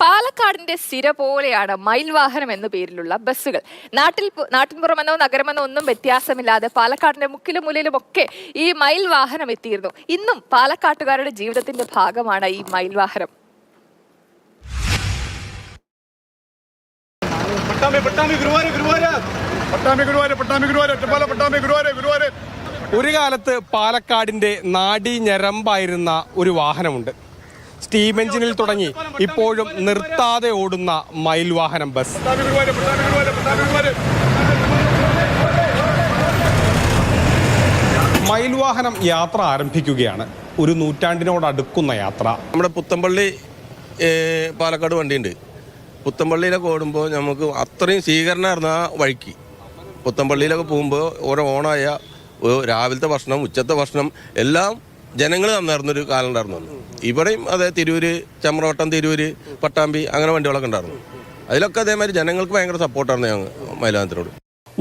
പാലക്കാടിന്റെ സ്ഥിര പോലെയാണ് മയിൽ വാഹനം എന്ന പേരിലുള്ള ബസ്സുകൾ. നാട്ടിൻപുറമെന്നോ നഗരമെന്നോ ഒന്നും വ്യത്യാസമില്ലാതെ പാലക്കാടിന്റെ മുക്കിലും മുലയിലും ഒക്കെ ഈ മയിൽ വാഹനം എത്തിയിരുന്നു. ഇന്നും പാലക്കാട്ടുകാരുടെ ജീവിതത്തിന്റെ ഭാഗമാണ് ഈ മയിൽ വാഹനം. ഒരു കാലത്ത് പാലക്കാടിന്റെ നാഡീ ഞരമ്പായിരുന്ന ഒരു വാഹനമുണ്ട്. സ്റ്റീം എഞ്ചിനിൽ തുടങ്ങി ഇപ്പോഴും നിർത്താതെ ഓടുന്ന മയിൽ വാഹനം ബസ്. മയിൽ വാഹനം യാത്ര ആരംഭിക്കുകയാണ്. ഒരു നൂറ്റാണ്ടിനോടടുക്കുന്ന യാത്ര. നമ്മുടെ പുത്തമ്പള്ളി പാലക്കാട് വണ്ടിയുണ്ട്. പുത്തമ്പള്ളിയിലൊക്കെ ഓടുമ്പോൾ നമുക്ക് അത്രയും സ്വീകരണമായിരുന്നു ആ വഴിക്ക്. പുത്തമ്പള്ളിയിലൊക്കെ പോകുമ്പോൾ ഓരോ ഓണായ രാവിലത്തെ ഭക്ഷണം, ഉച്ചത്തെ ഭക്ഷണം എല്ലാം ജനങ്ങൾ തന്നായിരുന്നൊരു കാലം ഉണ്ടായിരുന്നു. ഇവിടെയും അതെ, തിരൂര്, ചമ്രവട്ടം, തിരൂര്, പട്ടാമ്പി അങ്ങനെ വണ്ടികളൊക്കെ ഉണ്ടായിരുന്നു. അതിലൊക്കെ അതേമാതിരി ജനങ്ങൾക്ക് ഭയങ്കര സപ്പോർട്ടായിരുന്നു ഞങ്ങൾ മയിൽവാഹനത്തിനോട്.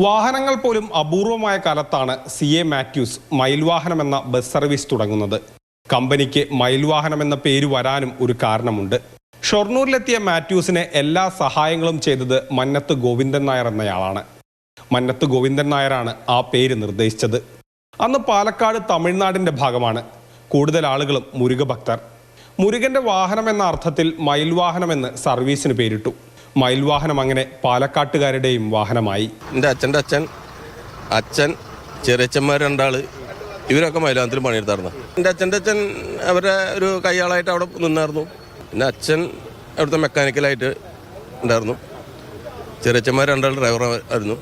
വാഹനങ്ങൾ പോലും അപൂർവമായ കാലത്താണ് CA മാത്യൂസ് മയിൽവാഹനം എന്ന ബസ് സർവീസ് തുടങ്ങുന്നത്. കമ്പനിക്ക് മയിൽവാഹനം എന്ന പേര് വരാനും ഒരു കാരണമുണ്ട്. ഷൊർണൂരിലെത്തിയ മാത്യൂസിന് എല്ലാ സഹായങ്ങളും ചെയ്തത് മന്നത്ത് ഗോവിന്ദൻ നായർ എന്നയാളാണ്. മന്നത്ത് ഗോവിന്ദൻ നായരാണ് ആ പേര് നിർദ്ദേശിച്ചത്. അന്ന് പാലക്കാട് തമിഴ്നാടിന്റെ ഭാഗമാണ്. കൂടുതൽ ആളുകളും മുരുക ഭക്തർ. മുരുകന്റെ വാഹനം എന്ന അർത്ഥത്തിൽ മയിൽവാഹനം എന്ന് സർവീസിന് പേരിട്ടു. മയിൽവാഹനം അങ്ങനെ പാലക്കാട്ടുകാരുടെയും വാഹനമായി. എൻ്റെ അച്ഛൻ്റെ അച്ഛൻ ചെറിയച്ഛന്മാർ രണ്ടാള്, ഇവരൊക്കെ മയിൽവാഹനത്തിൽ പണിയെടുത്തായിരുന്നു. എൻ്റെ അച്ഛൻ്റെ അച്ഛൻ അവരുടെ ഒരു കയ്യാളായിട്ട് അവിടെ നിന്നായിരുന്നു. പിന്നെ അച്ഛൻ അവിടുത്തെ മെക്കാനിക്കലായിട്ട് ഉണ്ടായിരുന്നു. ചെറിയച്ഛന്മാർ രണ്ടാൾ ഡ്രൈവറായിരുന്നു.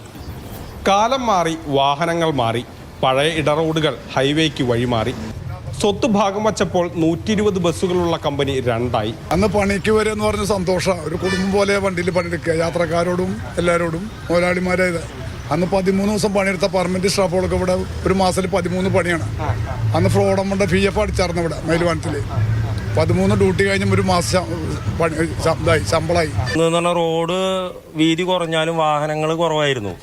കാലം മാറി, വാഹനങ്ങൾ മാറി. പഴയ ഇടറോഡുകൾ ഹൈവേക്ക് വഴിമാറി. സ്വത്ത് ഭാഗം വച്ചപ്പോൾ 120 ബസ്സുകളുള്ള കമ്പനി രണ്ടായി. അന്ന് പണിക്ക് വരെ എന്ന് പറഞ്ഞ സന്തോഷം. ഒരു കുടുംബം പോലെ വണ്ടിയിൽ പണിയെടുക്കുക, യാത്രക്കാരോടും എല്ലാവരോടും. മുതലാളിമാരേത് അന്ന് 13 ദിവസം പണിയെടുത്ത പെർമനന്റ് സ്റ്റാഫുകളൊക്കെ ഇവിടെ ഒരു മാസത്തിൽ 13 പണിയാണ്. അന്ന് ഫ്രോഡമുണ്ട്, PF അടിച്ചായിരുന്നു ഇവിടെ മയിൽവാഹനത്തിൽ. 13 ഡ്യൂട്ടി കഴിഞ്ഞും ഒരു മാസം ശമ്പളമായി. റോഡ് വീതി കുറഞ്ഞാലും വാഹനങ്ങൾ കുറവായിരുന്നു.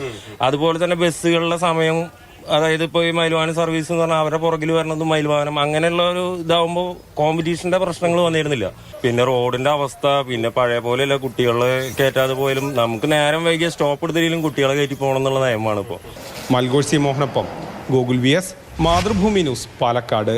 അതുപോലെ തന്നെ ബസ്സുകളുടെ സമയം, അതായത് ഇപ്പോൾ ഈ മയിൽവാഹനം സർവീസ് എന്ന് പറഞ്ഞാൽ അവരുടെ പുറകിൽ വരണത് മയിൽവാഹനം, അങ്ങനെയുള്ള ഒരു ഇതാവുമ്പോൾ കോമ്പറ്റീഷന്റെ പ്രശ്നങ്ങൾ വന്നിരുന്നില്ല. പിന്നെ റോഡിന്റെ അവസ്ഥ, പിന്നെ പഴയ പോലെയല്ല, കുട്ടികളെ കയറ്റാതെ പോയാലും നമുക്ക് നേരം വൈകിയ സ്റ്റോപ്പ് എടുത്തില്ലെങ്കിലും കുട്ടികളെ കയറ്റി പോകണം എന്നുള്ള നയമാണ് ഇപ്പോൾ. മൽഗോഷ് സി മോഹനൊപ്പം ഗോകുൽ VS, മാതൃഭൂമി ന്യൂസ്, പാലക്കാട്.